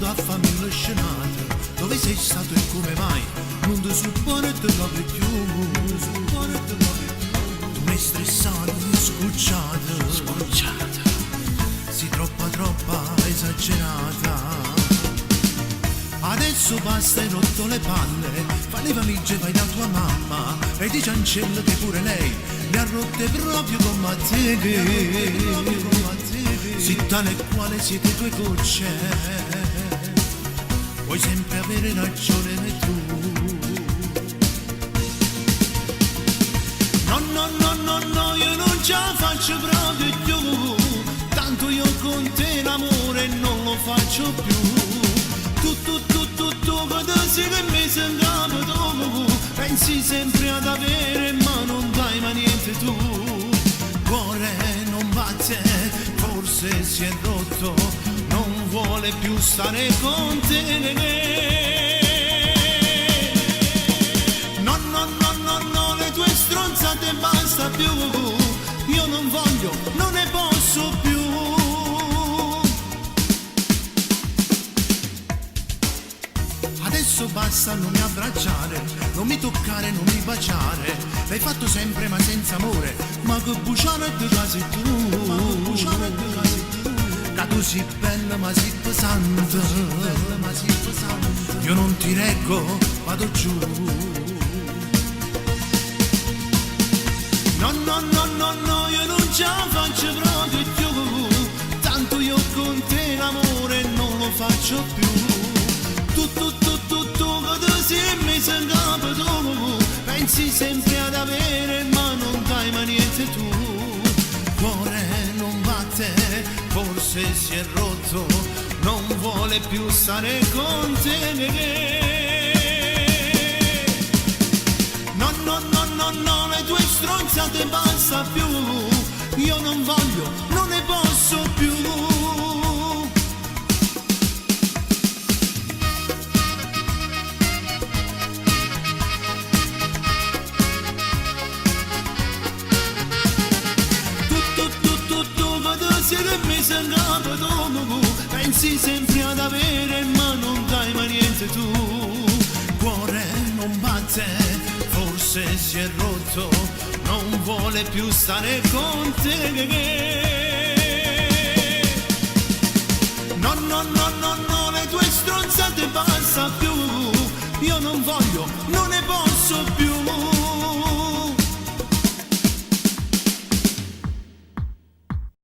la famiglia scenata, dove sei stato e come mai? Non ti suppone te lo più, tu mi stressato, scocciata, si troppa esagerata. Adesso basta, hai rotto le palle, fai le valigie, vai da tua mamma e di Ciancella che pure lei le ha rotte proprio come te. Zitta nel quale siete due gocce, puoi sempre avere ragione tu. No, io non ce la faccio proprio più, tanto io con te l'amore non lo faccio più. Tu quando sei che mi sei in capo tu, pensi sempre ad avere ma non dai ma niente tu. Cuore non batte, forse si è rotto, non vuole più stare con te. No, le tue stronzate basta più, io non voglio, non ne posso più. Adesso basta, non mi abbracciare, non mi toccare, non mi baciare, l'hai fatto sempre ma senza amore, ma che buciare di casi tu, che tu sei bella ma sei pesante, io non ti reggo, vado giù. No, io non ce la faccio proprio più, tanto io con te l'amore non lo faccio più. Tu quando sei messa in capo tu, pensi sempre ad avere ma non dai ma niente tu. Cuore non batte, forse si è rotto, non vuole più stare con te. No, le tue stronzate basta più, io non voglio, non ne posso più. Tu quando siete messe in capo tu, pensi sempre ad avere ma non dai ma niente tu. Cuore non batte, forse si è rotto, non vuole più stare con te. No, le tue stronzate basta più, io non voglio, non ne posso più.